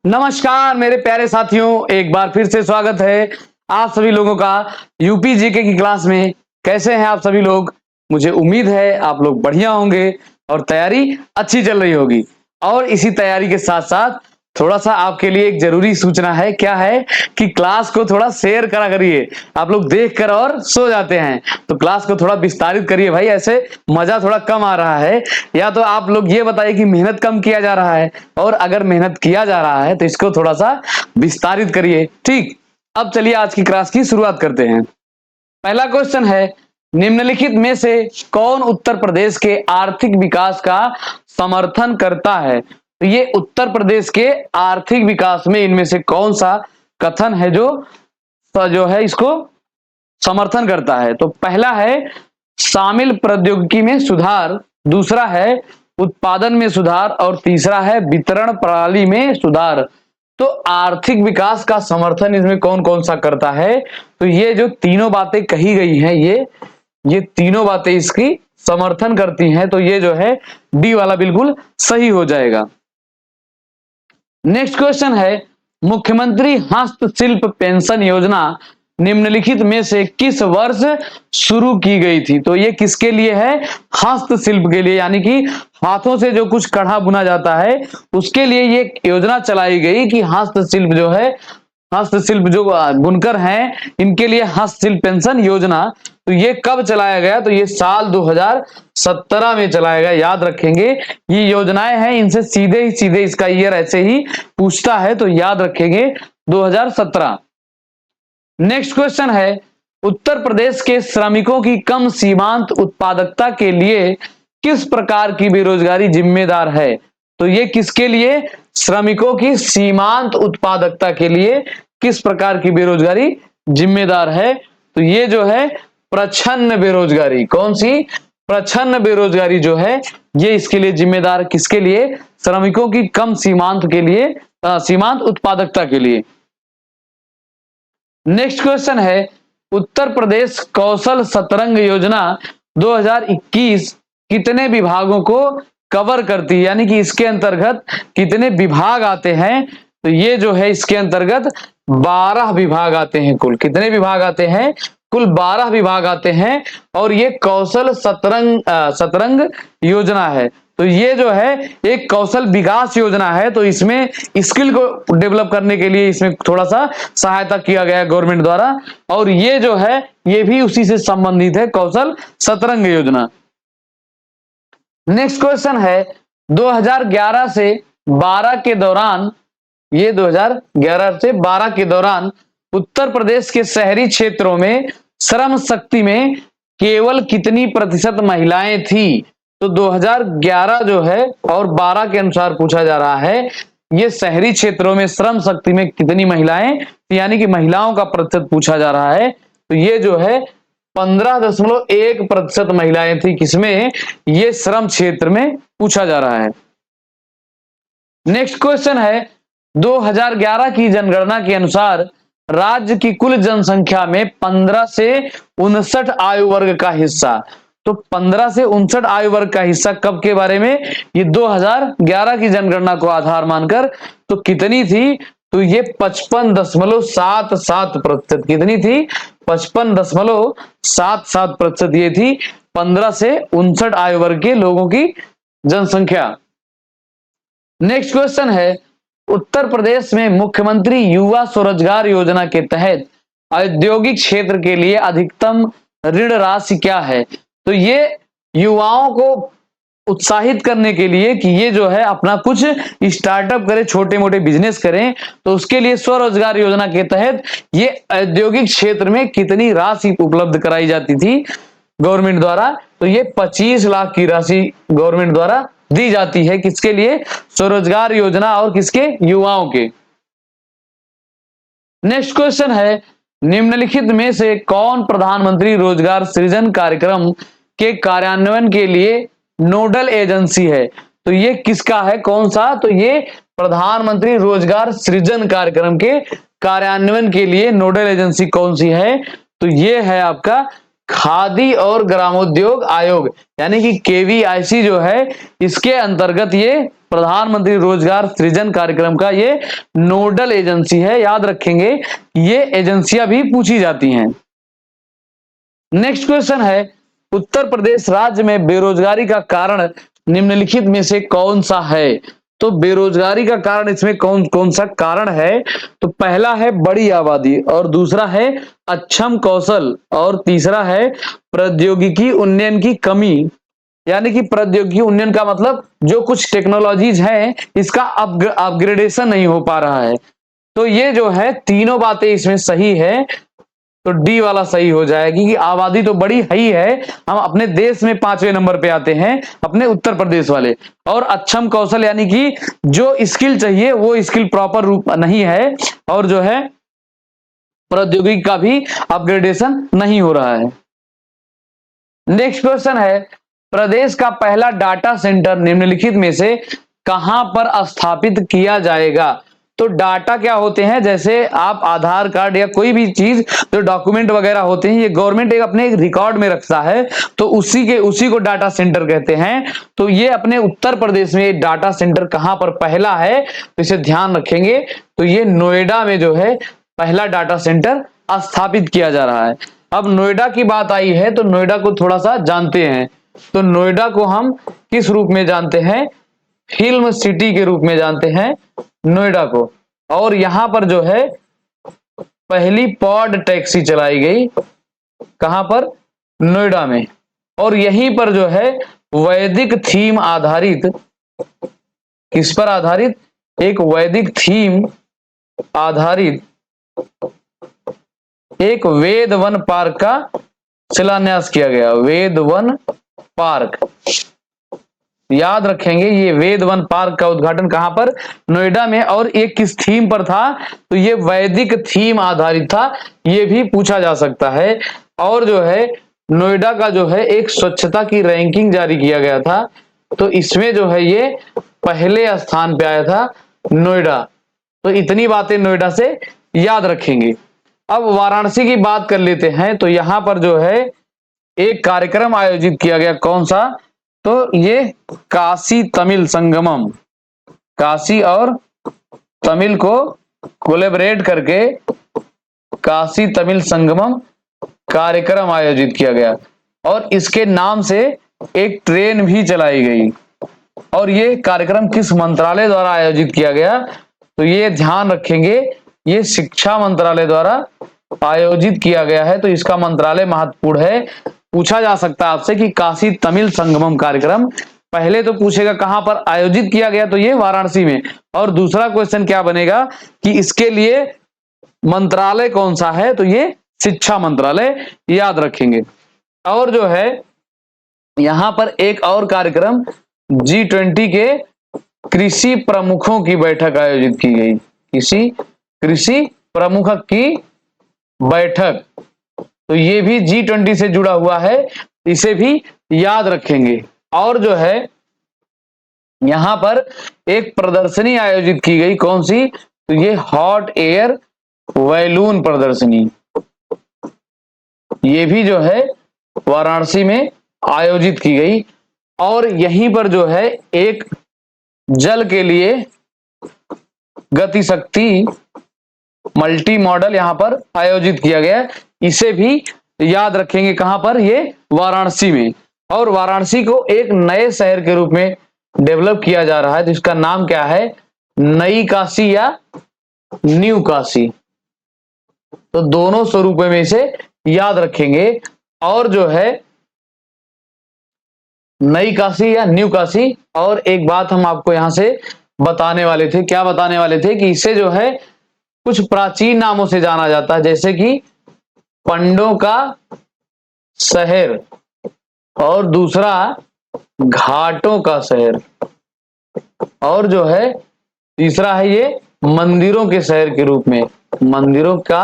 नमस्कार मेरे प्यारे साथियों, एक बार फिर से स्वागत है आप सभी लोगों का यूपी जीके की क्लास में। कैसे हैं आप सभी लोग? मुझे उम्मीद है आप लोग बढ़िया होंगे और तैयारी अच्छी चल रही होगी। और इसी तैयारी के साथ साथ थोड़ा सा आपके लिए एक जरूरी सूचना है। क्या है कि क्लास को थोड़ा शेयर करा करिए। आप लोग देख कर और सो जाते हैं, तो क्लास को थोड़ा विस्तारित करिए भाई, ऐसे मजा थोड़ा कम आ रहा है। या तो आप लोग ये बताइए कि मेहनत कम किया जा रहा है, और अगर मेहनत किया जा रहा है तो इसको थोड़ा सा विस्तारित करिए। ठीक, अब चलिए आज की क्लास की शुरुआत करते हैं। पहला क्वेश्चन है, निम्नलिखित में से कौन उत्तर प्रदेश के आर्थिक विकास का समर्थन करता है? तो ये उत्तर प्रदेश के आर्थिक विकास में इनमें से कौन सा कथन है जो है इसको समर्थन करता है? तो पहला है शामिल प्रौद्योगिकी में सुधार, दूसरा है उत्पादन में सुधार, और तीसरा है वितरण प्रणाली में सुधार। तो आर्थिक विकास का समर्थन इसमें कौन कौन सा करता है? तो ये जो तीनों बातें कही गई हैं, ये तीनों बातें इसकी समर्थन करती हैं। तो ये जो है डी वाला बिल्कुल सही हो जाएगा। नेक्स्ट क्वेश्चन है, मुख्यमंत्री हस्तशिल्प पेंशन योजना निम्नलिखित में से किस वर्ष शुरू की गई थी? तो ये किसके लिए है? हस्तशिल्प के लिए, यानी कि हाथों से जो कुछ कढ़ा बुना जाता है उसके लिए ये योजना चलाई गई कि हस्तशिल्प जो है, हस्तशिल्प जो बुनकर हैं इनके लिए हस्तशिल्प पेंशन योजना। तो ये कब चलाया गया? तो ये साल 2017 में चलाया गया। याद रखेंगे, ये योजनाएं हैं, इनसे सीधे ही सीधे इसका ईयर ऐसे ही पूछता है, तो याद रखेंगे 2017। नेक्स्ट क्वेश्चन है, उत्तर प्रदेश के श्रमिकों की कम सीमांत उत्पादकता के लिए किस प्रकार की बेरोजगारी जिम्मेदार है? तो ये किसके लिए? श्रमिकों की सीमांत उत्पादकता के लिए किस प्रकार की बेरोजगारी जिम्मेदार है? तो ये जो है प्रच्छन्न बेरोजगारी। कौन सी? प्रच्छन्न बेरोजगारी जो है ये इसके लिए जिम्मेदार, किसके लिए? श्रमिकों की कम सीमांत के लिए, सीमांत उत्पादकता के लिए। नेक्स्ट क्वेश्चन है, उत्तर प्रदेश कौशल सतरंग योजना 2021 कितने विभागों को कवर करती है? यानी कि इसके अंतर्गत कितने विभाग आते हैं? तो ये जो है इसके अंतर्गत 12 विभाग आते हैं। कुल कितने विभाग आते हैं? कुल 12 विभाग आते हैं। और ये कौशल सतरंग योजना है। तो ये जो है एक कौशल विकास योजना है। तो इसमें स्किल को डेवलप करने के लिए इसमें थोड़ा सा सहायता किया गया है गवर्नमेंट द्वारा। और ये जो है ये भी उसी से संबंधित है, कौशल सतरंग योजना। नेक्स्ट क्वेश्चन है, 2011 से 12 के दौरान, ये 2011 से 12 के दौरान उत्तर प्रदेश के शहरी क्षेत्रों में श्रम शक्ति में केवल कितनी प्रतिशत महिलाएं थी? तो 2011 जो है और 12 के अनुसार पूछा जा रहा है, ये शहरी क्षेत्रों में श्रम शक्ति में कितनी महिलाएं, यानी कि महिलाओं का प्रतिशत पूछा जा रहा है। तो ये जो है 15.1% महिलाएं थी। किसमें? ये श्रम क्षेत्र में पूछा जा रहा है। नेक्स्ट क्वेश्चन है, 2011 की जनगणना के अनुसार राज्य की कुल जनसंख्या में 15 से 59 आयु वर्ग का हिस्सा, तो 15 से 59 आयु वर्ग का हिस्सा कब के बारे में? ये 2011 की जनगणना को आधार मानकर। तो कितनी थी? तो ये 55.77%। कितनी थी? 55.77% ये थी 15 से 59 आयु वर्ग के लोगों की जनसंख्या। नेक्स्ट क्वेश्चन है, उत्तर प्रदेश में मुख्यमंत्री युवा स्वरोजगार योजना के तहत औद्योगिक क्षेत्र के लिए अधिकतम ऋण राशि क्या है? तो ये युवाओं को उत्साहित करने के लिए कि ये जो है अपना कुछ स्टार्टअप करें, छोटे मोटे बिजनेस करें, तो उसके लिए स्वरोजगार योजना के तहत ये औद्योगिक क्षेत्र में कितनी राशि उपलब्ध कराई जाती थी गवर्नमेंट द्वारा? तो ये 25 लाख की राशि गवर्नमेंट द्वारा दी जाती है। किसके लिए? स्वरोजगार योजना, और किसके? युवाओं के। नेक्स्ट क्वेश्चन है, निम्नलिखित में से कौन प्रधानमंत्री रोजगार सृजन कार्यक्रम के कार्यान्वयन के लिए नोडल एजेंसी है? तो ये किसका है? कौन सा? तो ये प्रधानमंत्री रोजगार सृजन कार्यक्रम के कार्यान्वयन के लिए नोडल एजेंसी कौन सी है? तो ये है आपका खादी और ग्रामोद्योग आयोग यानी कि केवीआईसी जो है, इसके अंतर्गत ये प्रधानमंत्री रोजगार सृजन कार्यक्रम का ये नोडल एजेंसी है। याद रखेंगे, ये एजेंसियां भी पूछी जाती हैं। नेक्स्ट क्वेश्चन है, उत्तर प्रदेश राज्य में बेरोजगारी का कारण निम्नलिखित में से कौन सा है? तो बेरोजगारी का कारण इसमें कौन कौन सा कारण है? तो पहला है बड़ी आबादी, और दूसरा है अक्षम कौशल, और तीसरा है प्रौद्योगिकी उन्नयन की कमी। यानी कि प्रौद्योगिकी उन्नयन का मतलब जो कुछ टेक्नोलॉजीज हैं इसका अपग्रेडेशन नहीं हो पा रहा है। तो ये जो है तीनों बातें इसमें सही है, तो डी वाला सही हो जाएगी कि आबादी तो बड़ी ही है, हम अपने देश में 5वें नंबर पे आते हैं अपने उत्तर प्रदेश वाले। और अक्षम कौशल यानी कि जो स्किल चाहिए वो स्किल प्रॉपर रूप नहीं है, और जो है प्रौद्योगिकी का भी अपग्रेडेशन नहीं हो रहा है। नेक्स्ट क्वेश्चन है, प्रदेश का पहला डाटा सेंटर निम्नलिखित में से कहां पर स्थापित किया जाएगा? तो डाटा क्या होते हैं, जैसे आप आधार कार्ड या कोई भी चीज जो डॉक्यूमेंट वगैरह होते हैं, ये गवर्नमेंट अपने एक रिकॉर्ड में रखता है, तो उसी को डाटा सेंटर कहते हैं। तो ये अपने उत्तर प्रदेश में डाटा सेंटर कहां पर पहला है, तो इसे ध्यान रखेंगे। तो ये नोएडा में जो है पहला डाटा सेंटर स्थापित किया जा रहा है। अब नोएडा की बात आई है तो नोएडा को थोड़ा सा जानते हैं। तो नोएडा को हम किस रूप में जानते हैं? फिल्म सिटी के रूप में जानते हैं नोएडा को। और यहां पर जो है पहली पॉड टैक्सी चलाई गई, कहां पर? नोएडा में। और यहीं पर जो है वैदिक थीम आधारित, किस पर आधारित? एक वैदिक थीम आधारित एक वेद वन पार्क का शिलान्यास किया गया। वेद वन पार्क, याद रखेंगे, ये वेद वन पार्क का उद्घाटन कहां पर? नोएडा में। और एक किस थीम पर था? तो ये वैदिक थीम आधारित था, ये भी पूछा जा सकता है। और जो है नोएडा का जो है एक स्वच्छता की रैंकिंग जारी किया गया था, तो इसमें जो है ये पहले स्थान पे आया था नोएडा। तो इतनी बातें नोएडा से याद रखेंगे। अब वाराणसी की बात कर लेते हैं। तो यहां पर जो है एक कार्यक्रम आयोजित किया गया, कौन सा? तो ये काशी तमिल संगमम, काशी और तमिल को कोलैबोरेट करके काशी तमिल संगमम कार्यक्रम आयोजित किया गया, और इसके नाम से एक ट्रेन भी चलाई गई। और ये कार्यक्रम किस मंत्रालय द्वारा आयोजित किया गया? तो ये ध्यान रखेंगे, ये शिक्षा मंत्रालय द्वारा आयोजित किया गया है। तो इसका मंत्रालय महत्वपूर्ण है। पूछा जा सकता है आपसे कि काशी तमिल संगमम कार्यक्रम पहले तो पूछेगा कहां पर आयोजित किया गया, तो ये वाराणसी में। और दूसरा क्वेश्चन क्या बनेगा कि इसके लिए मंत्रालय कौन सा है? तो ये शिक्षा मंत्रालय, याद रखेंगे। और जो है यहां पर एक और कार्यक्रम G20 के कृषि प्रमुखों की बैठक आयोजित की गई। कृषि प्रमुख की बैठक, तो ये भी G20 से जुड़ा हुआ है, इसे भी याद रखेंगे। और जो है यहां पर एक प्रदर्शनी आयोजित की गई, कौन सी? तो ये हॉट एयर बैलून प्रदर्शनी, ये भी जो है वाराणसी में आयोजित की गई। और यहीं पर जो है एक जल के लिए गति शक्ति मल्टी मॉडल यहां पर आयोजित किया गया, इसे भी याद रखेंगे। कहां पर? ये वाराणसी में। और वाराणसी को एक नए शहर के रूप में डेवलप किया जा रहा है, जिसका नाम क्या है? नई काशी या न्यू काशी। तो दोनों स्वरूपों में से याद रखेंगे। और जो है नई काशी या न्यू काशी। और एक बात हम आपको यहां से बताने वाले थे, क्या बताने वाले थे कि इसे जो है कुछ प्राचीन नामों से जाना जाता है, जैसे कि पंडों का शहर, और दूसरा घाटों का शहर, और जो है तीसरा है ये मंदिरों के शहर के रूप में, मंदिरों का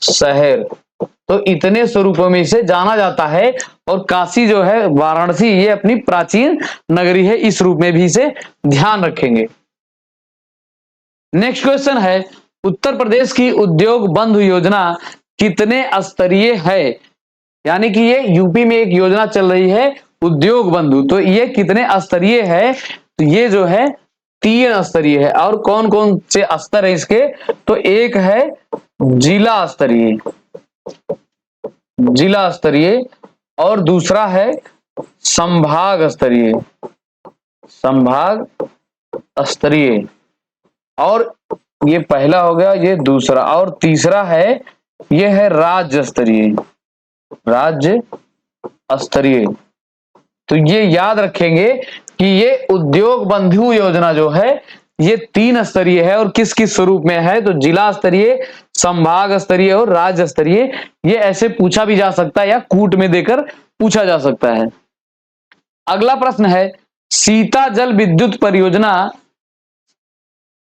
शहर। तो इतने स्वरूपों में इसे जाना जाता है। और काशी जो है, वाराणसी, ये अपनी प्राचीन नगरी है, इस रूप में भी इसे ध्यान रखेंगे। नेक्स्ट क्वेश्चन है, उत्तर प्रदेश की उद्योग बंधु योजना कितने स्तरीय है? यानी कि ये यूपी में एक योजना चल रही है उद्योग बंधु। तो ये कितने स्तरीय है? तो ये जो है 3 स्तरीय है। और कौन कौन से स्तर है इसके? तो एक है जिला स्तरीय, जिला स्तरीय, और दूसरा है संभाग स्तरीय, संभाग स्तरीय, और ये पहला हो गया, ये दूसरा, और तीसरा है ये है राज्य स्तरीय, राज्य स्तरीय। तो ये याद रखेंगे कि ये उद्योग बंधु योजना जो है ये 3 स्तरीय है। और किस किस स्वरूप में है? तो जिला स्तरीय, संभाग स्तरीय और राज्य स्तरीय। ये ऐसे पूछा भी जा सकता है या कूट में देकर पूछा जा सकता है। अगला प्रश्न है, सीता जल विद्युत परियोजना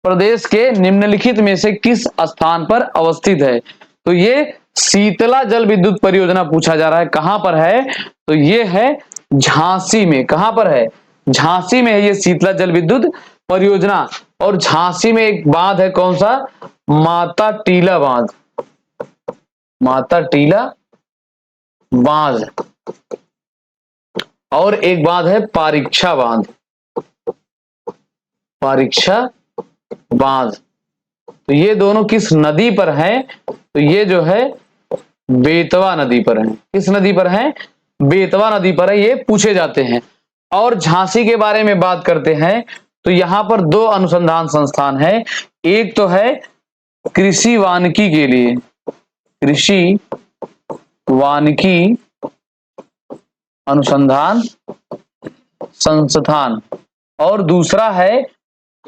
प्रदेश के निम्नलिखित में से किस स्थान पर अवस्थित है? तो ये शीतला जल विद्युत परियोजना पूछा जा रहा है। कहां पर है? तो ये है झांसी में। कहां पर है? झांसी में है ये शीतला जल विद्युत परियोजना। और झांसी में एक बांध है, कौन सा? माता टीला बांध, माता टीला बांध। और एक बांध है पारीक्षा बांध, पारीक्षा बांध। तो ये दोनों किस नदी पर हैं? तो ये जो है बेतवा नदी पर है। किस नदी पर है? बेतवा नदी पर है। ये पूछे जाते हैं। और झांसी के बारे में बात करते हैं तो यहां पर 2 अनुसंधान संस्थान है। एक तो है कृषि वानिकी के लिए, कृषि वानिकी अनुसंधान संस्थान, और दूसरा है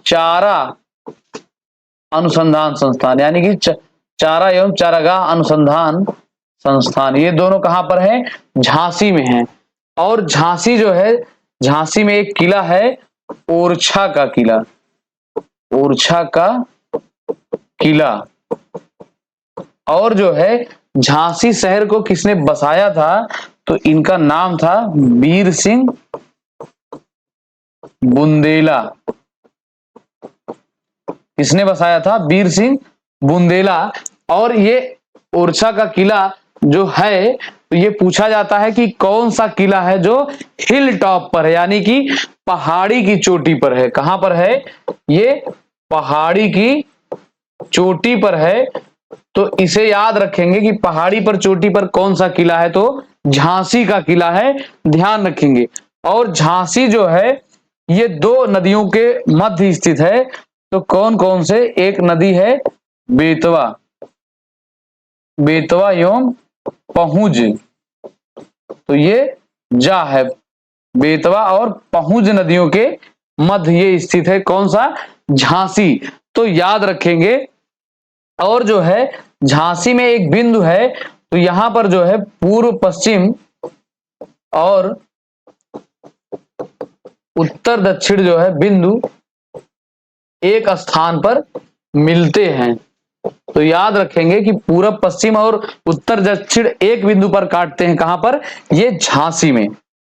चारा अनुसंधान संस्थान, यानी कि चारा एवं चारागाह अनुसंधान संस्थान। ये दोनों कहां पर है? झांसी में है। और झांसी जो है, झांसी में एक किला है ओरछा का किला, ओरछा का किला। और जो है झांसी शहर को किसने बसाया था? तो इनका नाम था वीर सिंह बुंदेला। किसने बसाया था? वीर सिंह बुंदेला। और ये ओरछा का किला जो है तो ये पूछा जाता है कि कौन सा किला है जो हिल टॉप पर है, यानी कि पहाड़ी की चोटी पर है। कहां पर है? ये पहाड़ी की चोटी पर है। तो इसे याद रखेंगे कि पहाड़ी पर चोटी पर कौन सा किला है? तो झांसी का किला है, ध्यान रखेंगे। और झांसी जो है ये 2 नदियों के मध्य स्थित है। तो कौन कौन से? एक नदी है बेतवा, बेतवा एवं पहुंज। तो ये जा है बेतवा और पहुंज नदियों के मध्य ये स्थित है। कौन सा? झांसी। तो याद रखेंगे। और जो है झांसी में एक बिंदु है, तो यहां पर जो है पूर्व पश्चिम और उत्तर दक्षिण जो है बिंदु एक स्थान पर मिलते हैं। तो याद रखेंगे कि पूर्व पश्चिम और उत्तर दक्षिण एक बिंदु पर काटते हैं। कहां पर? ये झांसी में।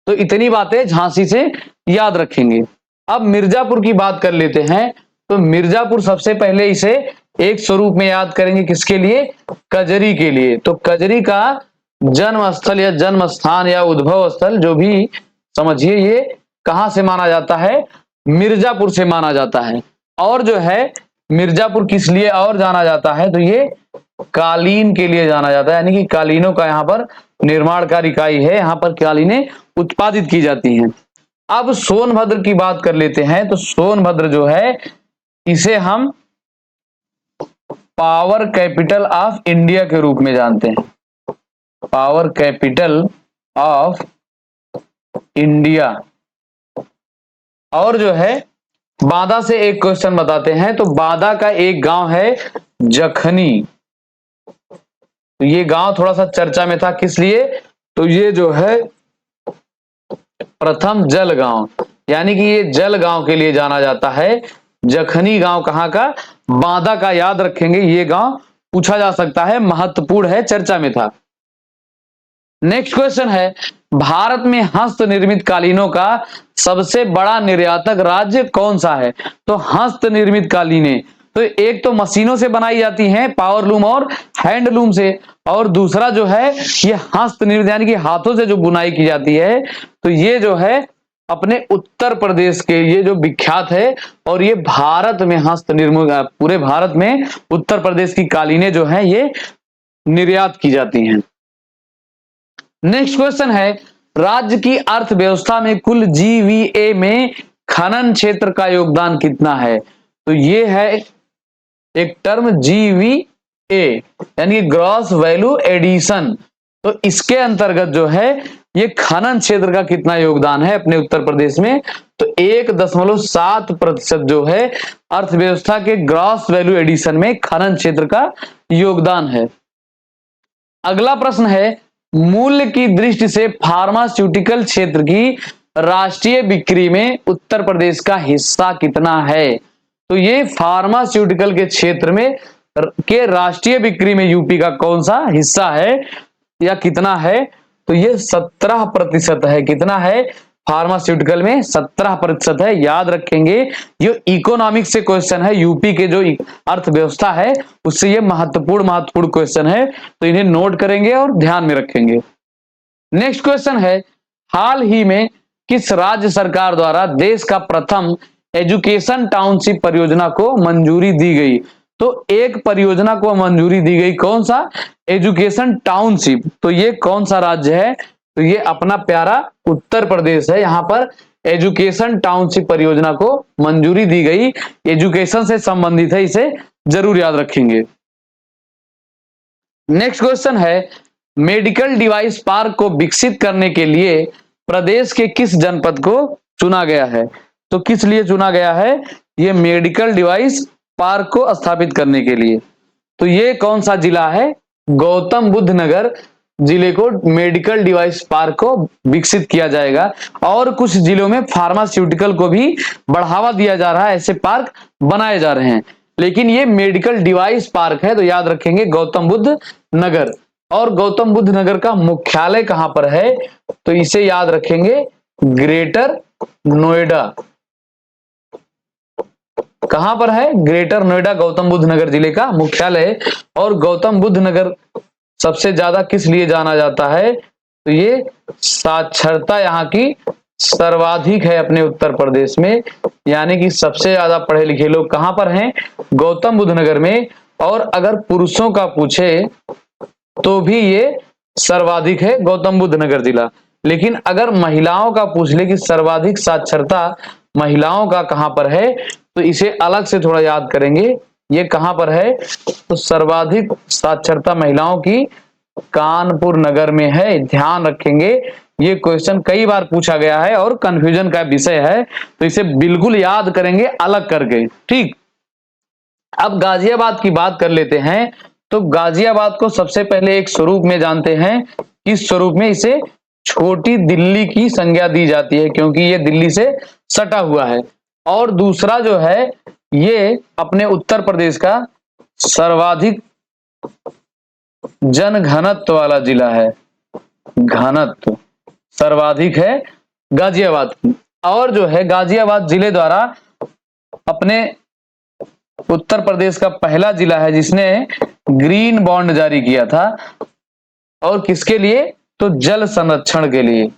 तो इतनी बातें झांसी से याद रखेंगे। अब मिर्जापुर की बात कर लेते हैं। तो मिर्जापुर सबसे पहले इसे एक स्वरूप में याद करेंगे, किसके लिए? कजरी के लिए। तो कजरी का जन्म स्थल या जन्म स्थान या उद्भव स्थल जो भी समझिए, ये कहां से माना जाता है? मिर्जापुर से माना जाता है। और जो है मिर्जापुर किस लिए और जाना जाता है? तो ये कालीन के लिए जाना जाता है, यानी कि कालीनों का यहाँ पर निर्माणकारी इकाई है, यहाँ पर कालीनें उत्पादित की जाती हैं। अब सोनभद्र की बात कर लेते हैं। तो सोनभद्र जो है इसे हम पावर कैपिटल ऑफ इंडिया के रूप में जानते हैं, पावर कैपिटल ऑफ इंडिया। और जो है बांदा से एक क्वेश्चन बताते हैं। तो बांदा का एक गांव है जखनी। तो ये गांव थोड़ा सा चर्चा में था, किस लिए? तो ये जो है प्रथम जल गांव, यानी कि ये जल गांव के लिए जाना जाता है। जखनी गांव कहां का? बांदा का। याद रखेंगे, ये गांव पूछा जा सकता है, महत्वपूर्ण है, चर्चा में था। नेक्स्ट क्वेश्चन है, भारत में हस्त निर्मित कालीनों का सबसे बड़ा निर्यातक राज्य कौन सा है? तो हस्त निर्मित कालीनें तो एक तो मशीनों से बनाई जाती हैं, पावर लूम और हैंडलूम से, और दूसरा जो है ये हस्त निर्मित यानी कि हाथों से जो बुनाई की जाती है। तो ये जो है अपने उत्तर प्रदेश के ये जो विख्यात है, और ये भारत में हस्त निर्मित, पूरे भारत में उत्तर प्रदेश की कालीनें जो है ये निर्यात की जाती हैं। नेक्स्ट क्वेश्चन है, राज्य की अर्थव्यवस्था में कुल जीवीए में खनन क्षेत्र का योगदान कितना है? तो ये है एक टर्म जीवीए यानी ग्रॉस वैल्यू एडिशन। तो इसके अंतर्गत जो है ये खनन क्षेत्र का कितना योगदान है अपने उत्तर प्रदेश में? तो 1.7% जो है अर्थव्यवस्था के ग्रॉस वैल्यू एडिशन में खनन क्षेत्र का योगदान है। अगला प्रश्न है, मूल्य की दृष्टि से फार्मास्यूटिकल क्षेत्र की राष्ट्रीय बिक्री में उत्तर प्रदेश का हिस्सा कितना है? तो ये फार्मास्यूटिकल के क्षेत्र में के राष्ट्रीय बिक्री में यूपी का कौन सा हिस्सा है या कितना है? तो ये 17% है। कितना है? फार्मास्यूटिकल में 17% है। याद रखेंगे, ये इकोनॉमिक्स से क्वेश्चन है, यूपी के जो अर्थव्यवस्था है उससे ये महत्वपूर्ण क्वेश्चन है, तो इन्हें नोट करेंगे और ध्यान में रखेंगे। नेक्स्ट क्वेश्चन है, हाल ही में किस राज्य सरकार द्वारा देश का प्रथम एजुकेशन टाउनशिप परियोजना को मंजूरी दी गई? तो एक परियोजना को मंजूरी दी गई, कौन सा? Education township. तो ये कौन सा राज्य है? तो ये अपना प्यारा उत्तर प्रदेश है। यहां पर एजुकेशन टाउनशिप परियोजना को मंजूरी दी गई, एजुकेशन से संबंधित है, इसे जरूर याद रखेंगे। नेक्स्ट क्वेश्चन है, मेडिकल डिवाइस पार्क को विकसित करने के लिए प्रदेश के किस जनपद को चुना गया है? तो किस लिए चुना गया है ये मेडिकल डिवाइस पार्क को स्थापित करने के लिए? तो ये कौन सा जिला है? गौतम बुद्ध नगर जिले को मेडिकल डिवाइस पार्क को विकसित किया जाएगा, और कुछ जिलों में फार्मास्यूटिकल को भी बढ़ावा दिया जा रहा है, ऐसे पार्क बनाए जा रहे हैं, लेकिन ये मेडिकल डिवाइस पार्क है, तो याद रखेंगे गौतम बुद्ध नगर। और गौतम बुद्ध नगर का मुख्यालय कहां पर है? तो इसे याद रखेंगे ग्रेटर नोएडा। कहां पर है? ग्रेटर नोएडा गौतम बुद्ध नगर जिले का मुख्यालय। और गौतम बुद्ध नगर सबसे ज्यादा किस लिए जाना जाता है? तो ये साक्षरता यहाँ की सर्वाधिक है अपने उत्तर प्रदेश में, यानी कि सबसे ज्यादा पढ़े लिखे लोग कहां पर हैं? गौतम बुद्ध नगर में। और अगर पुरुषों का पूछे तो भी ये सर्वाधिक है गौतम बुद्ध नगर जिला, लेकिन अगर महिलाओं का पूछ ले कि सर्वाधिक साक्षरता महिलाओं का कहां पर है, तो इसे अलग से थोड़ा याद करेंगे। ये कहां पर है? तो सर्वाधिक साक्षरता महिलाओं की कानपुर नगर में है। ध्यान रखेंगे, ये क्वेश्चन कई बार पूछा गया है और कंफ्यूजन का विषय है, तो इसे बिल्कुल याद करेंगे अलग करके। ठीक, अब गाजियाबाद की बात कर लेते हैं। तो गाजियाबाद को सबसे पहले एक स्वरूप में जानते हैं, इस स्वरूप में इसे छोटी दिल्ली की संज्ञा दी जाती है, क्योंकि ये दिल्ली से सटा हुआ है। और दूसरा जो है ये अपने उत्तर प्रदेश का सर्वाधिक जनघनत्व वाला जिला है, घनत्व सर्वाधिक है गाजियाबाद की। और जो है गाजियाबाद जिले द्वारा अपने उत्तर प्रदेश का पहला जिला है जिसने ग्रीन बॉन्ड जारी किया था, और किसके लिए? तो जल संरक्षण के लिए,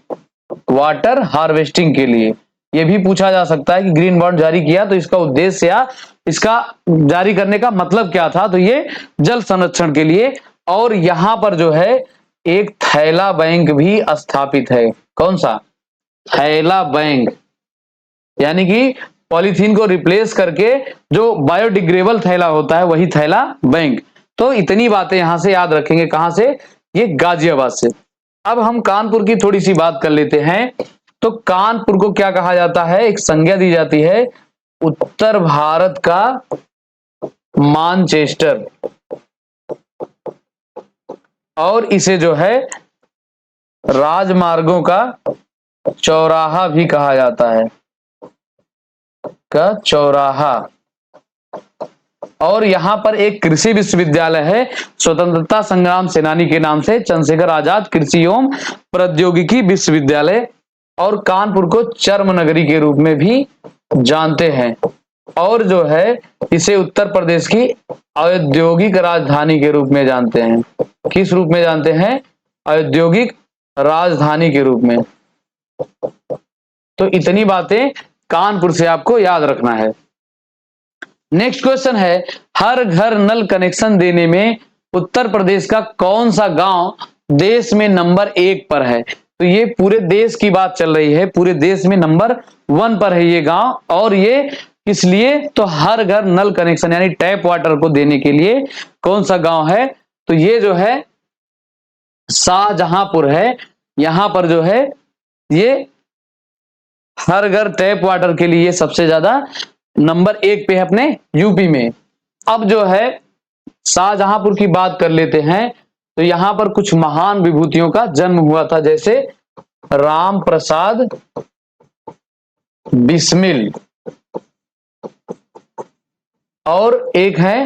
वाटर हार्वेस्टिंग के लिए। यह भी पूछा जा सकता है कि ग्रीन बॉन्ड जारी किया तो इसका उद्देश्य या इसका जारी करने का मतलब क्या था? तो ये जल संरक्षण के लिए। और यहां पर जो है एक थैला बैंक भी स्थापित है। कौन सा? थैला बैंक, यानी कि पॉलीथीन को रिप्लेस करके जो बायोडिग्रेडेबल थैला होता है वही थैला बैंक। तो इतनी बातें यहां से याद रखेंगे। कहां से? ये गाजियाबाद से। अब हम कानपुर की थोड़ी सी बात कर लेते हैं। तो कानपुर को क्या कहा जाता है? एक संज्ञा दी जाती है उत्तर भारत का मानचेस्टर, और इसे जो है राजमार्गों का चौराहा भी कहा जाता है, का चौराहा। और यहां पर एक कृषि विश्वविद्यालय है, स्वतंत्रता संग्राम सेनानी के नाम से चंद्रशेखर आजाद कृषि एवं प्रौद्योगिकी विश्वविद्यालय। और कानपुर को चर्म नगरी के रूप में भी जानते हैं। और जो है इसे उत्तर प्रदेश की औद्योगिक राजधानी के रूप में जानते हैं। किस रूप में जानते हैं? औद्योगिक राजधानी के रूप में। तो इतनी बातें कानपुर से आपको याद रखना है। नेक्स्ट क्वेश्चन है, हर घर नल कनेक्शन देने में उत्तर प्रदेश का कौन सा गांव देश में नंबर 1 पर है? तो ये पूरे देश की बात चल रही है, पूरे देश में नंबर 1 पर है ये गांव। और ये किस लिए? तो हर घर नल कनेक्शन यानी टैप वाटर को देने के लिए कौन सा गांव है? तो ये जो है शाहजहांपुर है। यहां पर जो है ये हर घर टैप वाटर के लिए सबसे ज्यादा नंबर 1 पे है अपने यूपी में। अब जो है शाहजहांपुर की बात कर लेते हैं। तो यहां पर कुछ महान विभूतियों का जन्म हुआ था, जैसे राम प्रसाद बिस्मिल, और एक है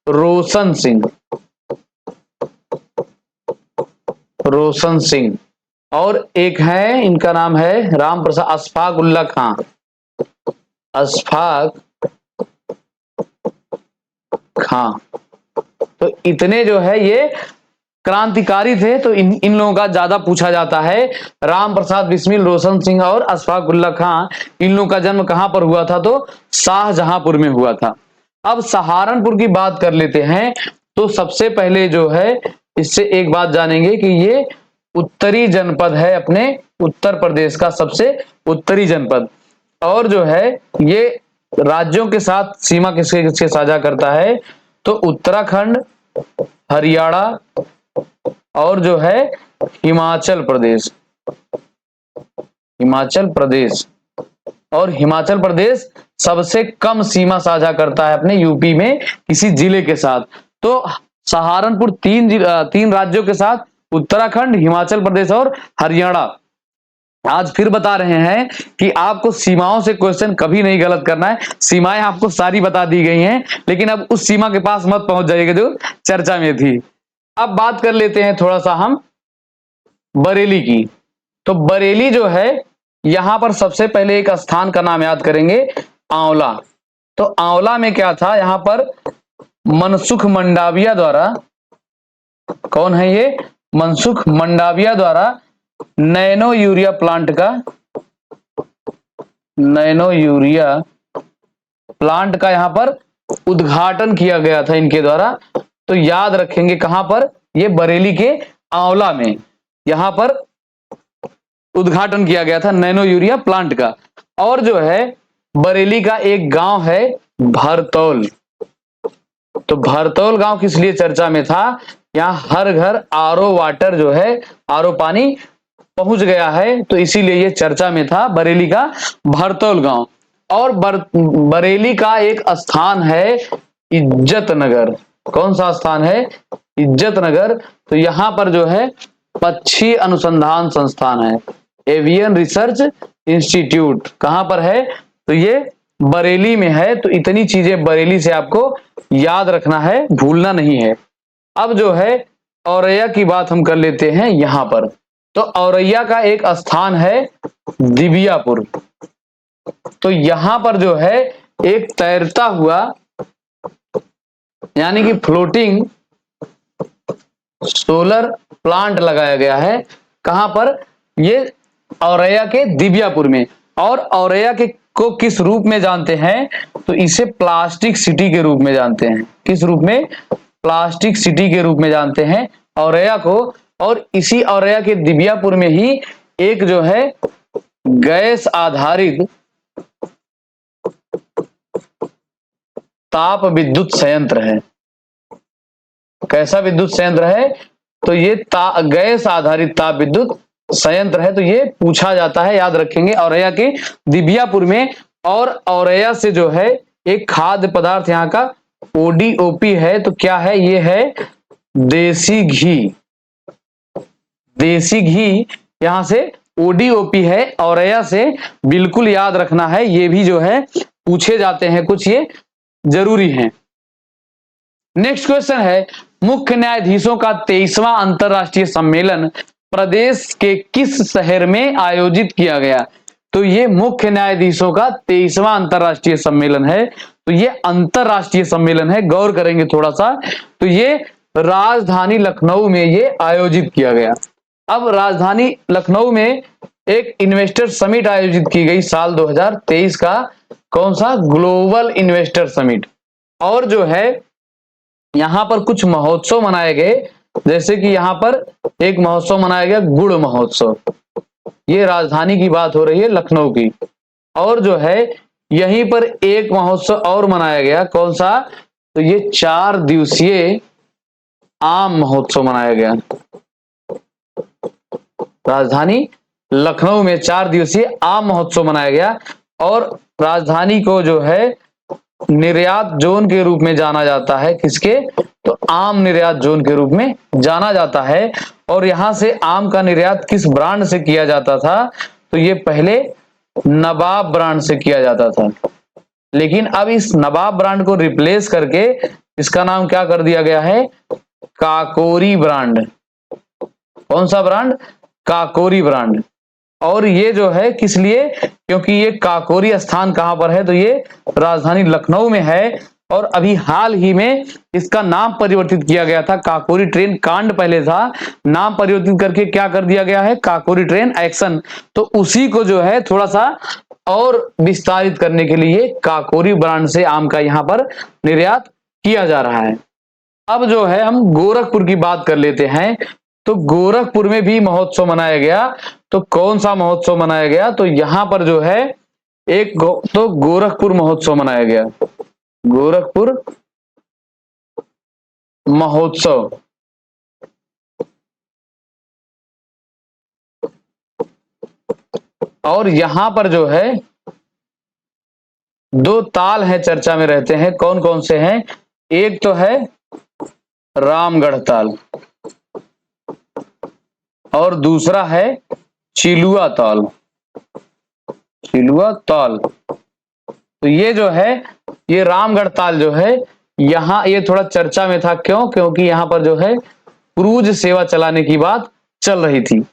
रोशन सिंह, रोशन सिंह, और एक है, इनका नाम है राम प्रसाद अशफाक उल्ला खां, अशफाक खां। तो इतने जो है ये क्रांतिकारी थे, तो इन लोगों का ज्यादा पूछा जाता है। राम प्रसाद बिस्मिल, रोशन सिंह और अशफाक उल्ला खां, इन लोगों का जन्म कहां पर हुआ था? तो शाहजहांपुर में हुआ था। अब सहारनपुर की बात कर लेते हैं। तो सबसे पहले जो है इससे एक बात जानेंगे कि ये उत्तरी जनपद है, अपने उत्तर प्रदेश का सबसे उत्तरी जनपद। और जो है ये राज्यों के साथ सीमा किसके किसके साझा करता है? तो उत्तराखंड, हरियाणा और जो है हिमाचल प्रदेश, हिमाचल प्रदेश। और हिमाचल प्रदेश सबसे कम सीमा साझा करता है अपने यूपी में किसी जिले के साथ। तो सहारनपुर तीन राज्यों के साथ, उत्तराखंड, हिमाचल प्रदेश और हरियाणा। आज फिर बता रहे हैं कि आपको सीमाओं से क्वेश्चन कभी नहीं गलत करना है। सीमाएं आपको सारी बता दी गई हैं, लेकिन अब उस सीमा के पास मत पहुंच जाइएगा जो चर्चा में थी। अब बात कर लेते हैं थोड़ा सा हम बरेली की। तो बरेली जो है, यहां पर सबसे पहले एक स्थान का नाम याद करेंगे, आंवला। तो आंवला में क्या था? यहां पर मनसुख मंडाविया द्वारा, कौन है ये? मनसुख मंडाविया द्वारा नैनो यूरिया प्लांट का, नैनो यूरिया प्लांट का यहां पर उद्घाटन किया गया था इनके द्वारा। तो याद रखेंगे कहां पर? ये बरेली के आंवला में यहां पर उद्घाटन किया गया था नैनो यूरिया प्लांट का। और जो है बरेली का एक गांव है भरतौल। तो भरतौल गांव किस लिए चर्चा में था? यहां हर घर आरओ वाटर जो है, आरओ पानी पहुंच गया है, तो इसीलिए ये चर्चा में था बरेली का भरतौल गांव। और बरेली का एक स्थान है इज्जत नगर। कौन सा स्थान है? इज्जत नगर। तो यहां पर जो है पक्षी अनुसंधान संस्थान है, एवियन रिसर्च इंस्टीट्यूट। कहां पर है? तो ये बरेली में है। तो इतनी चीजें बरेली से आपको याद रखना है, भूलना नहीं है। अब जो है औरैया की बात हम कर लेते हैं यहां पर। तो औरैया का एक स्थान है दिबियापुर। तो यहां पर जो है एक तैरता हुआ यानी कि फ्लोटिंग सोलर प्लांट लगाया गया है। कहां पर? ये औरैया के दिबियापुर में। और औरैया के को किस रूप में जानते हैं? तो इसे प्लास्टिक सिटी के रूप में जानते हैं। किस रूप में? प्लास्टिक सिटी के रूप में जानते हैं औरैया को। और इसी औरैया के दिबियापुर में ही एक जो है गैस आधारित ताप विद्युत संयंत्र है। कैसा विद्युत संयंत्र है? तो ये गैस आधारित ताप विद्युत संयंत्र है। तो ये पूछा जाता है, याद रखेंगे, औरैया के दिबियापुर में। और औरैया से जो है एक खाद्य पदार्थ यहाँ का ओडीओपी है। तो क्या है? ये है देसी घी। देसी घी यहां से ओडीओपी है औरैया से, बिल्कुल याद रखना है। ये भी जो है पूछे जाते हैं कुछ, ये जरूरी है। नेक्स्ट क्वेश्चन है, मुख्य न्यायाधीशों का 23वां अंतरराष्ट्रीय सम्मेलन प्रदेश के किस शहर में आयोजित किया गया? तो ये मुख्य न्यायाधीशों का 23वां अंतरराष्ट्रीय सम्मेलन है। तो ये अंतरराष्ट्रीय सम्मेलन है, गौर करेंगे थोड़ा सा। तो ये राजधानी लखनऊ में ये आयोजित किया गया। अब राजधानी लखनऊ में एक इन्वेस्टर समिट आयोजित की गई साल 2023 का। कौन सा? Global investor summit. और जो है यहां पर कुछ महोत्सव मनाए गए, जैसे कि यहां पर एक महोत्सव मनाया गया गुड़ महोत्सव। ये राजधानी की बात हो रही है, लखनऊ की। और जो है यहीं पर एक महोत्सव और मनाया गया। कौन सा? तो ये 4 दिवसीय आम महोत्सव मनाया गया। राजधानी लखनऊ में 4 दिवसीय आम महोत्सव मनाया गया। और राजधानी को जो है निर्यात जोन के रूप में जाना जाता है। किसके? तो आम निर्यात जोन के रूप में जाना जाता है। और यहां से आम का निर्यात किस ब्रांड से किया जाता था? तो ये पहले नवाब ब्रांड से किया जाता था, लेकिन अब इस नवाब ब्रांड को रिप्लेस करके इसका नाम क्या कर दिया गया है? काकोरी ब्रांड। कौन सा ब्रांड? काकोरी ब्रांड। और ये जो है किस लिए? क्योंकि ये काकोरी स्थान कहां पर है? तो ये राजधानी लखनऊ में है। और अभी हाल ही में इसका नाम परिवर्तित किया गया था। काकोरी ट्रेन कांड पहले था, नाम परिवर्तित करके क्या कर दिया गया है? Kakori train action. तो उसी को जो है थोड़ा सा और विस्तारित करने के लिए काकोरी ब्रांड से आम का यहां पर निर्यात किया जा रहा है। अब जो है हम गोरखपुर की बात कर लेते हैं। तो गोरखपुर में भी महोत्सव मनाया गया। तो कौन सा महोत्सव मनाया गया? तो यहां पर जो है तो गोरखपुर महोत्सव मनाया गया। गोरखपुर महोत्सव। और यहां पर जो है 2 ताल है चर्चा में रहते हैं। कौन कौन से हैं? एक तो है रामगढ़ ताल और दूसरा है चिलुआ ताल। चिलुआ ताल। तो ये जो है ये रामगढ़ ताल जो है यहां ये थोड़ा चर्चा में था। क्यों? क्योंकि यहां पर जो है क्रूज सेवा चलाने की बात चल रही थी।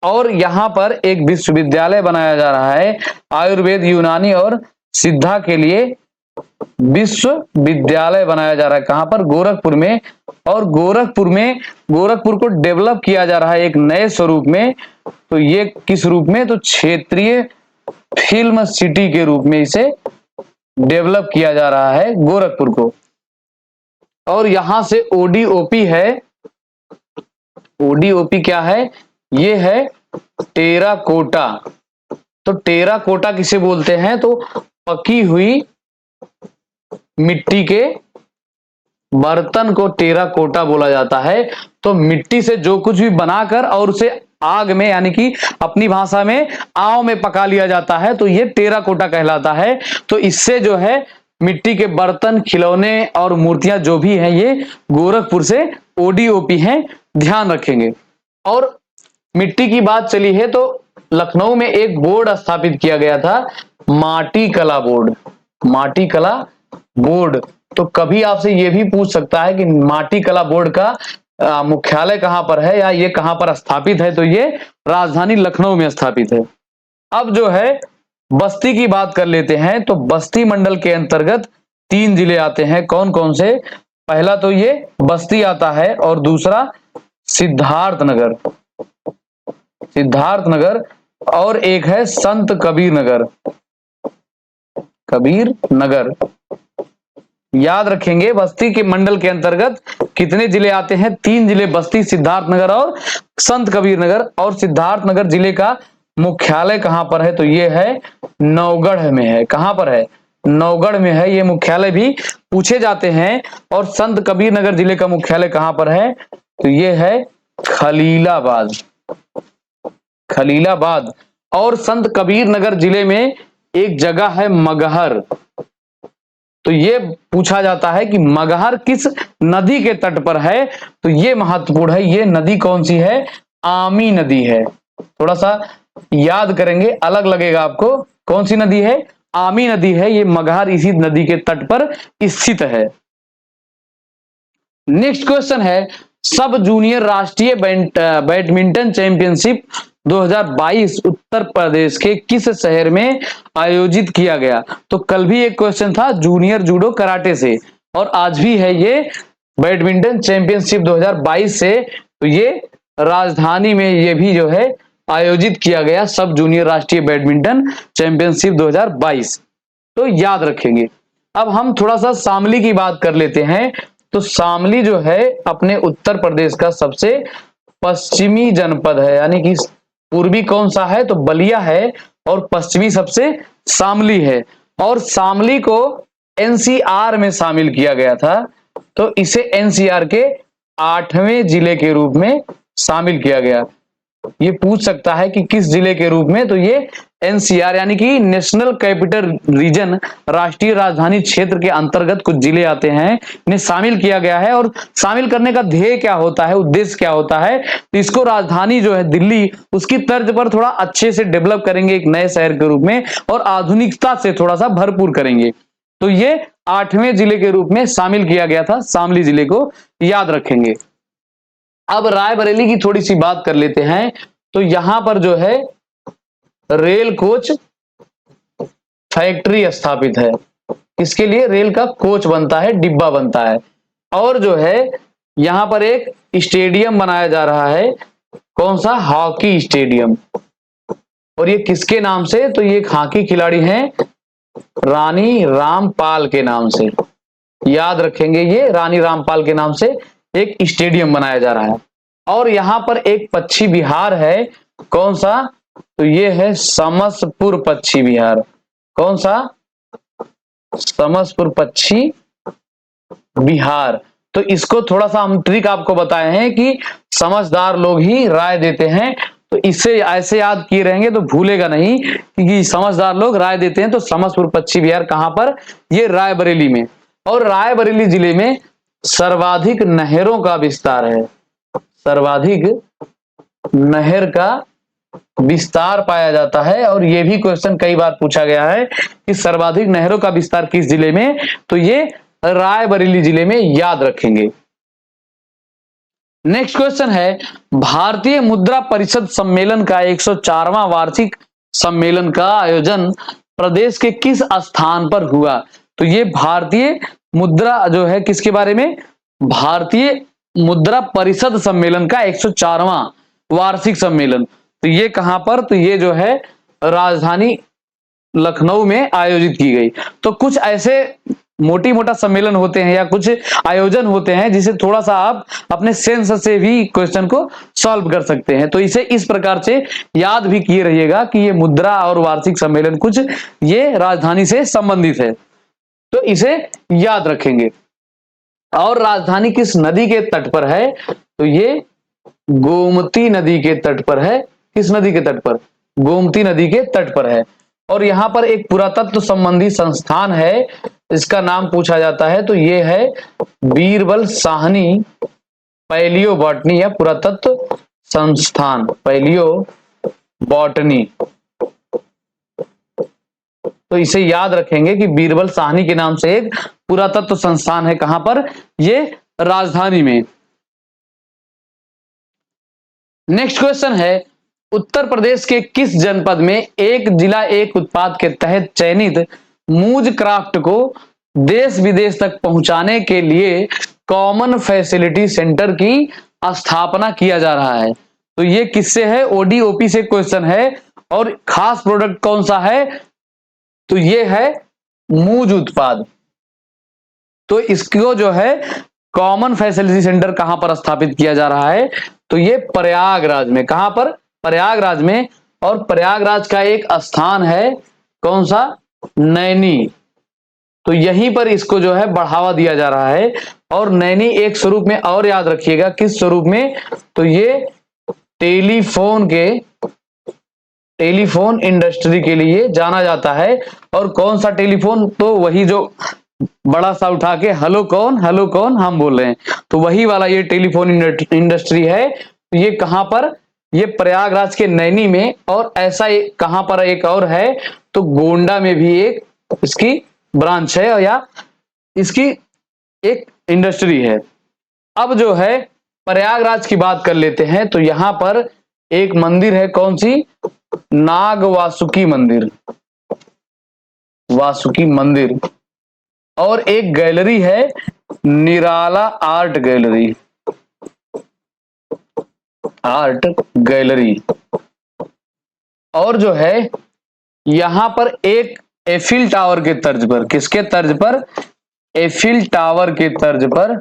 और यहां पर एक विश्वविद्यालय बनाया जा रहा है आयुर्वेद, यूनानी और सिद्धा के लिए विश्वविद्यालय बनाया जा रहा है। कहां पर? गोरखपुर में। और गोरखपुर को डेवलप किया जा रहा है एक नए स्वरूप में। तो ये किस रूप में? तो क्षेत्रीय फिल्म सिटी के रूप में इसे डेवलप किया जा रहा है गोरखपुर को। और यहां से ओडीओपी है। ओडीओपी क्या है? ये है टेराकोटा। तो टेराकोटा किसे बोलते हैं? तो पकी हुई मिट्टी के बर्तन को टेराकोटा बोला जाता है। तो मिट्टी से जो कुछ भी बनाकर और उसे आग में यानी कि अपनी भाषा में आव में पका लिया जाता है, तो ये टेराकोटा कहलाता है। तो इससे जो है मिट्टी के बर्तन, खिलौने और मूर्तियां जो भी हैं ये गोरखपुर से ओडीओपी हैं, ध्यान रखेंगे। और मिट्टी की बात चली है तो लखनऊ में एक बोर्ड स्थापित किया गया था, माटी कला बोर्ड। माटी कला बोर्ड। तो कभी आपसे ये भी पूछ सकता है कि माटी कला बोर्ड का मुख्यालय कहां पर है या ये कहां पर स्थापित है? तो ये राजधानी लखनऊ में स्थापित है। अब जो है बस्ती की बात कर लेते हैं। तो बस्ती मंडल के अंतर्गत 3 जिले आते हैं। कौन कौन से? पहला तो ये बस्ती आता है और दूसरा सिद्धार्थनगर। सिद्धार्थनगर। और एक है संत कबीर नगर। कबीर नगर। याद रखेंगे बस्ती के मंडल के अंतर्गत कितने जिले आते हैं? 3 जिले, बस्ती, सिद्धार्थनगर और संत कबीर नगर। और सिद्धार्थनगर जिले का मुख्यालय कहां पर है? तो ये है नौगढ़ में है। कहां पर है? नौगढ़ में है। ये मुख्यालय भी पूछे जाते हैं। और संत कबीर नगर जिले का मुख्यालय कहां पर है? तो ये है खलीलाबाद। खलीलाबाद। और संत कबीर नगर जिले में एक जगह है मगहर। तो ये पूछा जाता है कि मगहर किस नदी के तट पर है? तो ये महत्वपूर्ण है। ये नदी कौन सी है? आमी नदी है। थोड़ा सा याद करेंगे, अलग लगेगा आपको। कौन सी नदी है? आमी नदी है। ये मगहर इसी नदी के तट पर स्थित है। नेक्स्ट क्वेश्चन है सब जूनियर राष्ट्रीय बैडमिंटन चैंपियनशिप 2022 उत्तर प्रदेश के किस शहर में आयोजित किया गया? तो कल भी एक क्वेश्चन था जूनियर जूडो कराटे से, और आज भी है ये बैडमिंटन चैंपियनशिप 2022 से। तो ये राजधानी में ये भी जो है आयोजित किया गया, सब जूनियर राष्ट्रीय बैडमिंटन चैंपियनशिप 2022। तो याद रखेंगे। अब हम थोड़ा सा शामली की बात कर लेते हैं। तो शामली जो है अपने उत्तर प्रदेश का सबसे पश्चिमी जनपद है, यानी कि पूर्वी कौन सा है? तो बलिया है, और पश्चिमी सबसे शामली है। और शामली को एनसीआर में शामिल किया गया था, तो इसे एनसीआर के 8वें जिले के रूप में शामिल किया गया। ये पूछ सकता है कि किस जिले के रूप में? तो ये एनसीआर यानी कि नेशनल कैपिटल रीजन, राष्ट्रीय राजधानी क्षेत्र के अंतर्गत कुछ जिले आते हैं, इन्हें शामिल किया गया है। और शामिल करने का ध्येय क्या होता है, उद्देश्य क्या होता है? तो इसको राजधानी जो है दिल्ली, उसकी तर्ज पर थोड़ा अच्छे से डेवलप करेंगे एक नए शहर के रूप में, और आधुनिकता से थोड़ा सा भरपूर करेंगे। तो ये 8वें जिले के रूप में शामिल किया गया था, शामली जिले को याद रखेंगे। अब रायबरेली की थोड़ी सी बात कर लेते हैं। तो यहां पर जो है रेल कोच फैक्ट्री स्थापित है। इसके लिए रेल का कोच बनता है, डिब्बा बनता है। और जो है यहां पर एक स्टेडियम बनाया जा रहा है, कौन सा? Hockey stadium. और ये किसके नाम से? तो ये एक हॉकी खिलाड़ी हैं रानी रामपाल के नाम से, याद रखेंगे। ये रानी रामपाल के नाम से एक स्टेडियम बनाया जा रहा है। और यहां पर एक पक्षी विहार है, कौन सा? तो ये है समसपुर पक्षी विहार। कौन सा? समसपुर पक्षी विहार। तो इसको थोड़ा सा हम ट्रिक आपको बताए हैं कि समझदार लोग ही राय देते हैं, तो इससे ऐसे याद किए रहेंगे तो भूलेगा नहीं कि समझदार लोग राय देते हैं। तो समसपुर पक्षी विहार कहां पर? ये रायबरेली में। और रायबरेली जिले में सर्वाधिक नहरों का विस्तार है, सर्वाधिक नहर का विस्तार पाया जाता है। और यह भी क्वेश्चन कई बार पूछा गया है कि सर्वाधिक नहरों का विस्तार किस जिले में? तो ये रायबरेली जिले में, याद रखेंगे। नेक्स्ट क्वेश्चन है भारतीय मुद्रा परिषद सम्मेलन का 104वां वार्षिक सम्मेलन का आयोजन प्रदेश के किस स्थान पर हुआ? तो ये भारतीय मुद्रा जो है किसके बारे में? भारतीय मुद्रा परिषद सम्मेलन का 104वां वार्षिक सम्मेलन। तो ये कहां पर? तो ये जो है राजधानी लखनऊ में आयोजित की गई। तो कुछ ऐसे मोटी मोटा सम्मेलन होते हैं या कुछ आयोजन होते हैं जिसे थोड़ा सा आप अपने सेंस से भी क्वेश्चन को सॉल्व कर सकते हैं। तो इसे इस प्रकार से याद भी किए रहिएगा कि ये मुद्रा और वार्षिक सम्मेलन कुछ ये राजधानी से संबंधित है, तो इसे याद रखेंगे। और राजधानी किस नदी के तट पर है? तो ये गोमती नदी के तट पर है। किस नदी के तट पर? गोमती नदी के तट पर है। और यहां पर एक पुरातत्व संबंधी संस्थान है, इसका नाम पूछा जाता है, तो ये है बीरबल साहनी पैलियो बॉटनी या पुरातत्व संस्थान, पैलियो बॉटनी। तो इसे याद रखेंगे कि बीरबल साहनी के नाम से एक पुरातत्व संस्थान है, कहां पर? ये राजधानी में। नेक्स्ट क्वेश्चन है उत्तर प्रदेश के किस जनपद में एक जिला एक उत्पाद के तहत चयनित मूज क्राफ्ट को देश विदेश तक पहुंचाने के लिए कॉमन फैसिलिटी सेंटर की स्थापना किया जा रहा है? तो ये किससे है? ओडीओपी से क्वेश्चन है। और खास प्रोडक्ट कौन सा है? तो ये है मूज उत्पाद। तो इसको जो है कॉमन फैसिलिटी सेंटर कहां पर स्थापित किया जा रहा है? तो ये प्रयागराज में। कहां पर? प्रयागराज में। और प्रयागराज का एक स्थान है, कौन सा? नैनी। तो यहीं पर इसको जो है बढ़ावा दिया जा रहा है। और नैनी एक स्वरूप में और याद रखिएगा, किस स्वरूप में? तो ये टेलीफोन इंडस्ट्री के लिए जाना जाता है। और कौन सा टेलीफोन? तो वही जो बड़ा सा उठा के हेलो कौन हम बोल रहे हैं, तो वही वाला ये टेलीफोन इंडस्ट्री है। तो ये कहां पर? ये प्रयागराज के नैनी में। और ऐसा कहां पर एक और है? तो गोंडा में भी एक इसकी ब्रांच है, या इसकी एक इंडस्ट्री है। अब जो है प्रयागराज की बात कर लेते हैं। तो यहां पर एक मंदिर है, कौन सी? नाग वासुकी मंदिर, वासुकी मंदिर। और एक गैलरी है निराला आर्ट गैलरी, आर्ट गैलरी। और जो है यहां पर एक एफिल टावर के तर्ज पर, किसके तर्ज पर? एफिल टावर के तर्ज पर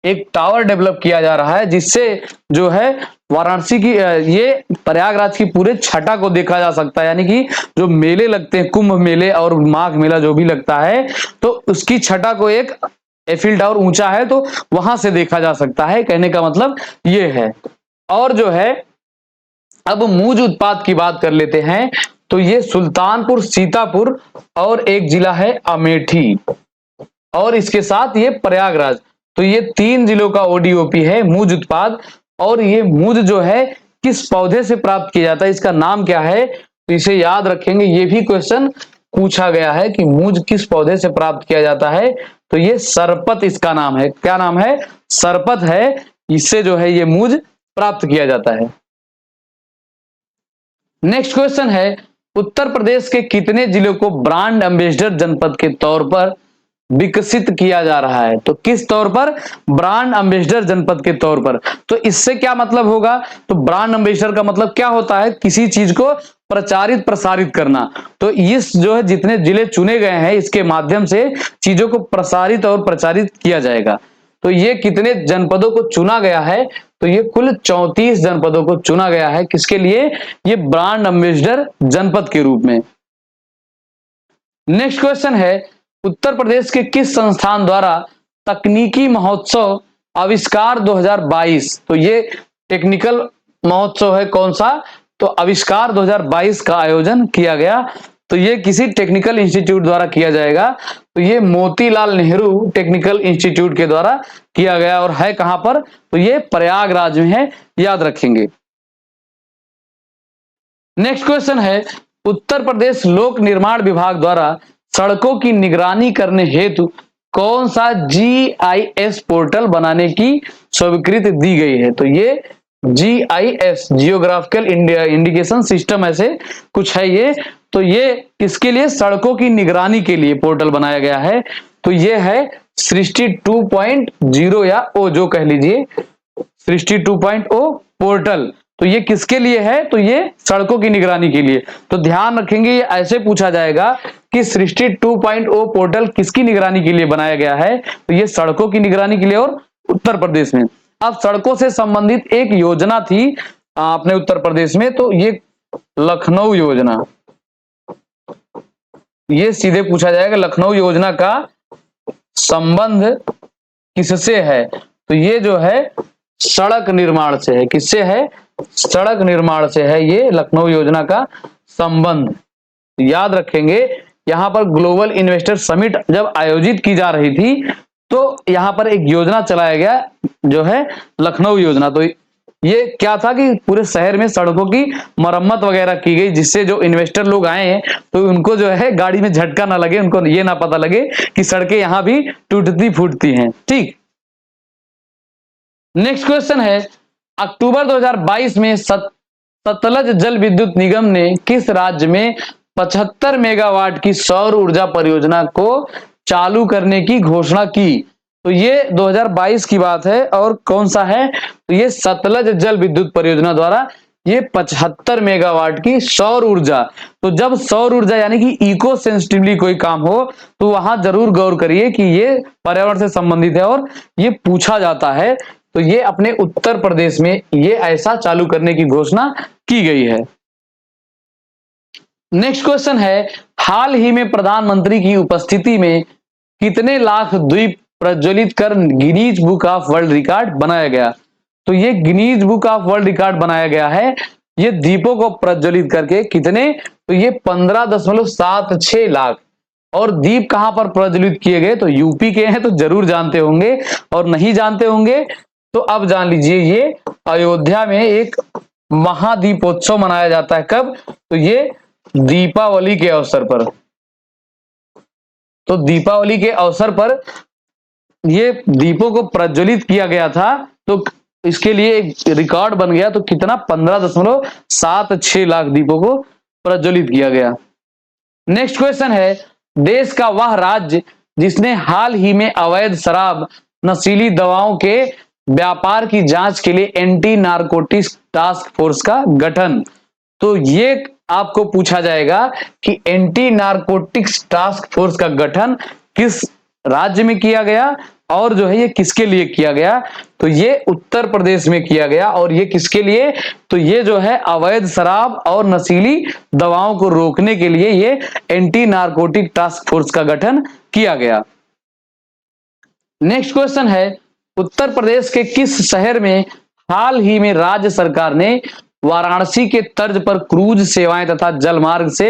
एक टावर डेवलप किया जा रहा है, जिससे जो है वाराणसी की ये प्रयागराज की पूरे छटा को देखा जा सकता है। यानी कि जो मेले लगते हैं, कुंभ मेले और माघ मेला जो भी लगता है, तो उसकी छटा को एक एफिल टावर ऊंचा है तो वहां से देखा जा सकता है, कहने का मतलब ये है। और जो है अब मूज उत्पाद की बात कर लेते हैं, तो ये सुल्तानपुर, सीतापुर और एक जिला है अमेठी, और इसके साथ ये प्रयागराज। तो ये 3 जिलों का ओडीओपी है मूज उत्पाद। और ये मूज जो है किस पौधे से प्राप्त किया जाता है, इसका नाम क्या है? तो इसे याद रखेंगे, ये भी क्वेश्चन पूछा गया है कि मूज किस पौधे से प्राप्त किया जाता है। तो ये सरपत इसका नाम है। क्या नाम है? सरपत है। इससे जो है ये मूज प्राप्त किया जाता है। नेक्स्ट क्वेश्चन है, उत्तर प्रदेश के कितने जिलों को ब्रांड एम्बेसडर जनपद के तौर पर विकसित किया जा रहा है? तो किस तौर पर? ब्रांड एम्बेसडर जनपद के तौर पर। तो इससे क्या मतलब होगा? तो ब्रांड एम्बेसडर का मतलब क्या होता है? किसी चीज को प्रचारित प्रसारित करना। तो इस जो है जितने जिले चुने गए हैं, इसके माध्यम से चीजों को प्रसारित और प्रचारित किया जाएगा। तो ये कितने जनपदों को चुना गया है? तो ये कुल 34 जनपदों को चुना गया है। किसके लिए? ये ब्रांड एम्बेसडर जनपद के रूप में। नेक्स्ट क्वेश्चन है, उत्तर प्रदेश के किस संस्थान द्वारा तकनीकी महोत्सव आविष्कार 2022, तो ये टेक्निकल महोत्सव है, कौन सा? तो आविष्कार 2022 का आयोजन किया गया। तो ये किसी टेक्निकल इंस्टीट्यूट द्वारा किया जाएगा। तो ये मोतीलाल नेहरू टेक्निकल इंस्टीट्यूट के द्वारा किया गया, और है कहां पर? तो ये प्रयागराज में है, याद रखेंगे। नेक्स्ट क्वेश्चन है, उत्तर प्रदेश लोक निर्माण विभाग द्वारा सड़कों की निगरानी करने हेतु कौन सा GIS पोर्टल बनाने की स्वीकृति दी गई है? तो ये GIS, जियोग्राफिकल इंडिकेशन सिस्टम, ऐसे कुछ है ये। तो ये किसके लिए? सड़कों की निगरानी के लिए पोर्टल बनाया गया है। तो ये है सृष्टि 2.0 या ओ जो कह लीजिए, सृष्टि 2.0 पोर्टल। तो ये किसके लिए है? तो ये सड़कों की निगरानी के लिए। तो ध्यान रखेंगे, ये ऐसे पूछा जाएगा कि सृष्टि 2.0 पोर्टल किसकी निगरानी के लिए बनाया गया है? तो ये सड़कों की निगरानी के लिए, और उत्तर प्रदेश में। अब सड़कों से संबंधित एक योजना थी अपने उत्तर प्रदेश में, तो ये लखनऊ योजना, ये सीधे पूछा जाएगा लखनऊ योजना का संबंध किससे है? तो ये जो है सड़क निर्माण से है। किससे है? सड़क निर्माण से है ये लखनऊ योजना का संबंध। याद रखेंगे, यहां पर ग्लोबल इन्वेस्टर समिट जब आयोजित की जा रही थी, तो यहां पर एक योजना चलाया गया जो है लखनऊ योजना। तो ये क्या था कि पूरे शहर में सड़कों की मरम्मत वगैरह की गई, जिससे जो इन्वेस्टर लोग आए हैं तो उनको जो है गाड़ी में झटका ना लगे, उनको ये ना पता लगे कि सड़कें यहां भी टूटती फूटती हैं। ठीक। नेक्स्ट क्वेश्चन है, अक्टूबर 2022 में सतलज जल विद्युत निगम ने किस राज्य में 75 मेगावाट की सौर ऊर्जा परियोजना को चालू करने की घोषणा की? तो ये 2022 की बात है, और कौन सा है? तो ये सतलज जल विद्युत परियोजना द्वारा ये 75 मेगावाट की सौर ऊर्जा। तो जब सौर ऊर्जा यानी कि इको सेंसिटिवली कोई काम हो, तो वहां जरूर गौर करिए कि ये पर्यावरण से संबंधित है और ये पूछा जाता है। तो ये अपने उत्तर प्रदेश में ये ऐसा चालू करने की घोषणा की गई है। नेक्स्ट क्वेश्चन है, हाल ही में प्रधानमंत्री की उपस्थिति में कितने लाख द्वीप प्रज्वलित कर Guinness book of world record बनाया गया? तो ये Guinness book of world record बनाया गया है, ये दीपों को प्रज्वलित करके। कितने? तो ये 15.76 लाख। और दीप कहां पर प्रज्वलित किए गए? तो यूपी के हैं, तो जरूर जानते होंगे, और नहीं जानते होंगे तो अब जान लीजिए, ये अयोध्या में एक महादीपोत्सव मनाया जाता है। कब? तो ये दीपावली के अवसर पर। तो दीपावली के अवसर पर ये दीपों को प्रज्वलित किया गया था। तो इसके लिए एक रिकॉर्ड बन गया। तो कितना 15.76 लाख दीपों को प्रज्वलित किया गया। नेक्स्ट क्वेश्चन है, देश का वह राज्य जिसने हाल ही में अवैध शराब, नशीली दवाओं के व्यापार की जांच के लिए एंटी नारकोटिक्स टास्क फोर्स का गठन। तो ये आपको पूछा जाएगा कि एंटी नारकोटिक्स टास्क फोर्स का गठन किस राज्य में किया गया और जो है ये किसके लिए किया गया। तो ये उत्तर प्रदेश में किया गया। और ये किसके लिए, तो ये जो है अवैध शराब और नशीली दवाओं को रोकने के लिए ये एंटी नारकोटिक टास्क फोर्स का गठन किया गया। नेक्स्ट क्वेश्चन है, उत्तर प्रदेश के किस शहर में हाल ही में राज्य सरकार ने वाराणसी के तर्ज पर क्रूज सेवाएं तथा जलमार्ग से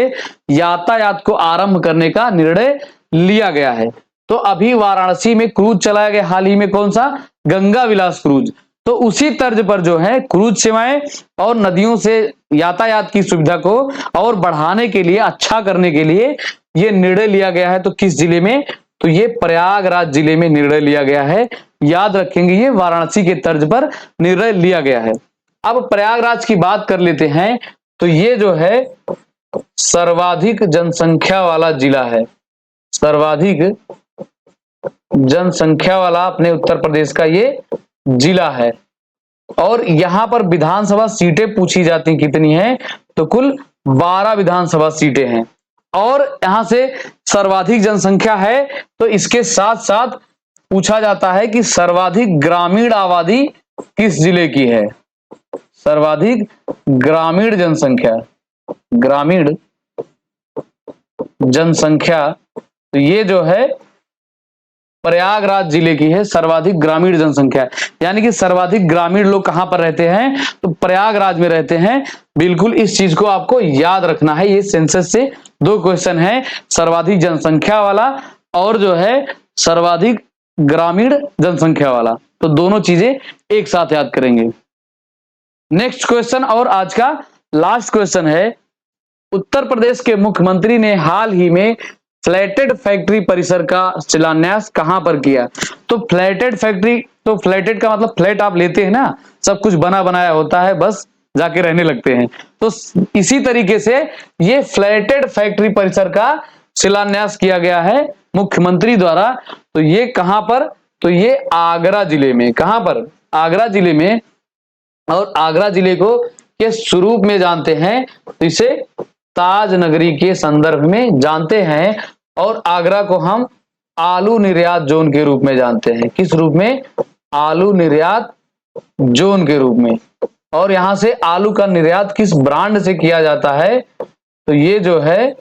यातायात को आरंभ करने का निर्णय लिया गया है। तो अभी वाराणसी में क्रूज चलाया गया हाल ही में, कौन सा, गंगा विलास क्रूज। तो उसी तर्ज पर जो है क्रूज सेवाएं और नदियों से यातायात की सुविधा को और बढ़ाने के लिए, अच्छा करने के लिए ये निर्णय लिया गया है। तो किस जिले में, तो ये प्रयागराज जिले में निर्णय लिया गया है। याद रखेंगे, ये वाराणसी के तर्ज पर निर्णय लिया गया है। अब प्रयागराज की बात कर लेते हैं। तो ये जो है सर्वाधिक जनसंख्या वाला जिला है, सर्वाधिक जनसंख्या वाला अपने उत्तर प्रदेश का ये जिला है। और यहां पर विधानसभा सीटें पूछी जाती कितनी हैं, तो कुल 12 विधानसभा सीटें हैं। और यहां से सर्वाधिक जनसंख्या है, तो इसके साथ साथ पूछा जाता है कि सर्वाधिक ग्रामीण आबादी किस जिले की है। सर्वाधिक ग्रामीण जनसंख्या, ग्रामीण जनसंख्या, तो ये जो है प्रयागराज जिले की है सर्वाधिक ग्रामीण जनसंख्या। यानी कि सर्वाधिक ग्रामीण लोग कहां पर रहते हैं, तो प्रयागराज में रहते हैं। बिल्कुल इस चीज को आपको याद रखना है। ये सेंसस से 2 क्वेश्चन है, सर्वाधिक जनसंख्या वाला और जो है सर्वाधिक ग्रामीण जनसंख्या वाला। तो दोनों चीजें एक साथ याद करेंगे। नेक्स्ट क्वेश्चन और आज का लास्ट क्वेश्चन है, उत्तर प्रदेश के मुख्यमंत्री ने हाल ही में फ्लैटेड फैक्ट्री परिसर का शिलान्यास कहां पर किया। तो फ्लैटेड फैक्ट्री, तो फ्लैटेड का मतलब फ्लैट आप लेते हैं ना, सब कुछ बना बनाया होता है, बस जाके रहने लगते हैं। तो इसी तरीके से ये फ्लैटेड फैक्ट्री परिसर का शिलान्यास किया गया है मुख्यमंत्री द्वारा। तो ये कहां पर, तो ये आगरा जिले में। कहां पर, आगरा जिले में। और आगरा जिले को किस स्वरूप में जानते हैं, तो इसे ताज नगरी के संदर्भ में जानते हैं। और आगरा को हम आलू निर्यात जोन के रूप में जानते हैं। किस रूप में, आलू निर्यात जोन के रूप में। और यहां से आलू का निर्यात किस ब्रांड से किया जाता है, तो ये जो है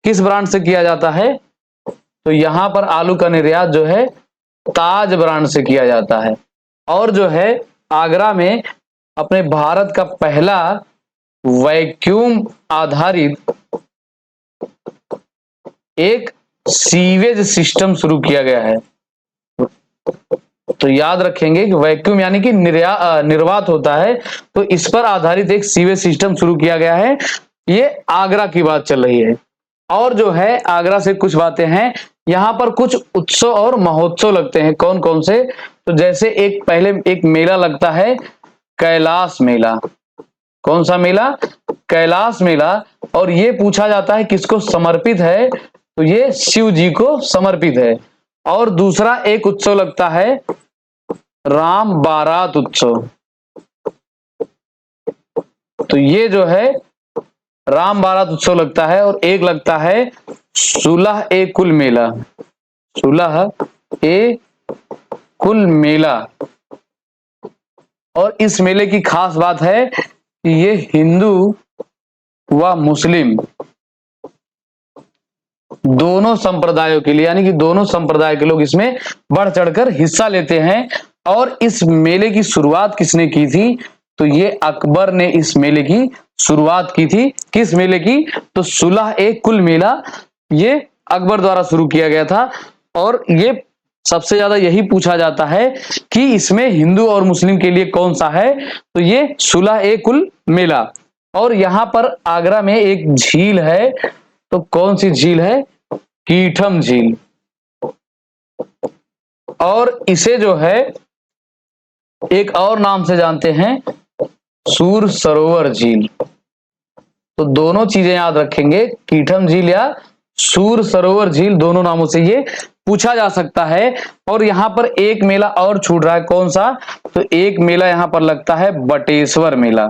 किस ब्रांड से किया जाता है, तो यहां पर आलू का निर्यात जो है ताज ब्रांड से किया जाता है। और जो है आगरा में अपने भारत का पहला वैक्यूम आधारित एक सीवेज सिस्टम शुरू किया गया है। तो याद रखेंगे कि वैक्यूम यानी कि निर्वात होता है, तो इस पर आधारित एक सीवेज सिस्टम शुरू किया गया है। ये आगरा की बात चल रही है। और जो है आगरा से कुछ बातें हैं, यहां पर कुछ उत्सव और महोत्सव लगते हैं। कौन कौन से, तो जैसे एक पहले एक मेला लगता है कैलाश मेला। कौन सा मेला, कैलाश मेला। और ये पूछा जाता है किसको समर्पित है, तो ये शिव जी को समर्पित है। और दूसरा एक उत्सव लगता है राम बारात उत्सव। तो ये जो है राम बारात उत्सव लगता है। और एक लगता है सुलह ए कुल मेला, सुलह ए कुल मेला। और इस मेले की खास बात है कि ये हिंदू व मुस्लिम दोनों संप्रदायों के लिए, यानी कि दोनों संप्रदाय के लोग इसमें बढ़ चढ़कर हिस्सा लेते हैं। और इस मेले की शुरुआत किसने की थी, तो ये अकबर ने इस मेले की शुरुआत की थी। किस मेले की, तो सुलह ए कुल मेला ये अकबर द्वारा शुरू किया गया था। और ये सबसे ज्यादा यही पूछा जाता है कि इसमें हिंदू और मुस्लिम के लिए कौन सा है, तो ये सुलह ए कुल मेला। और यहां पर आगरा में एक झील है, तो कौन सी झील है, कीठम झील। और इसे जो है एक और नाम से जानते हैं, सूर सरोवर झील। तो दोनों चीजें याद रखेंगे, कीठम झील या सूर सरोवर झील, दोनों नामों से ये पूछा जा सकता है। और यहां पर एक मेला और छूट रहा है, कौन सा? तो एक मेला यहां पर लगता है बटेश्वर मेला।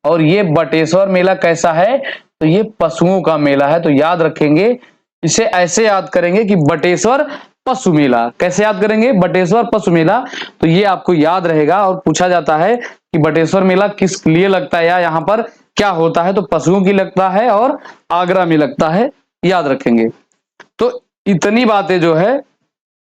और ये बटेश्वर मेला कैसा है? तो ये पशुओं का मेला है। तो याद रखेंगे, इसे ऐसे याद करेंगे कि बटेश्वर पशु मेला। कैसे याद करेंगे? बटेश्वर पशु मेला। तो ये आपको याद रहेगा और पूछा जाता है कि बटेश्वर मेला किस लिए लगता है या यहाँ पर क्या होता है? तो पशुओं की लगता है और आगरा में लगता है, याद रखेंगे। तो इतनी बातें जो है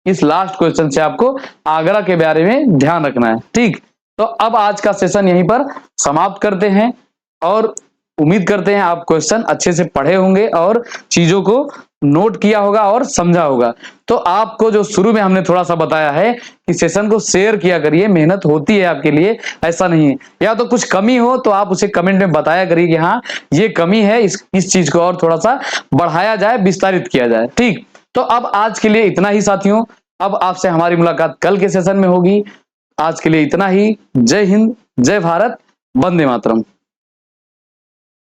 इस लास्ट क्वेश्चन से आपको आगरा के बारे में ध्यान रखना है। ठीक, तो अब आज का सेशन यहीं पर समाप्त करते हैं और उम्मीद करते हैं आप क्वेश्चन अच्छे से पढ़े होंगे और चीजों को नोट किया होगा और समझा होगा। तो आपको जो शुरू में हमने थोड़ा सा बताया है कि सेशन को शेयर किया करिए, मेहनत होती है आपके लिए, ऐसा नहीं है। या तो कुछ कमी हो तो आप उसे कमेंट में बताया करिए कि हाँ ये कमी है, इस चीज को और थोड़ा सा बढ़ाया जाए, विस्तारित किया जाए। ठीक, तो अब आज के लिए इतना ही साथियों। अब आपसे हमारी मुलाकात कल के सेशन में होगी। आज के लिए इतना ही। जय हिंद, जय भारत, वंदे मातरम।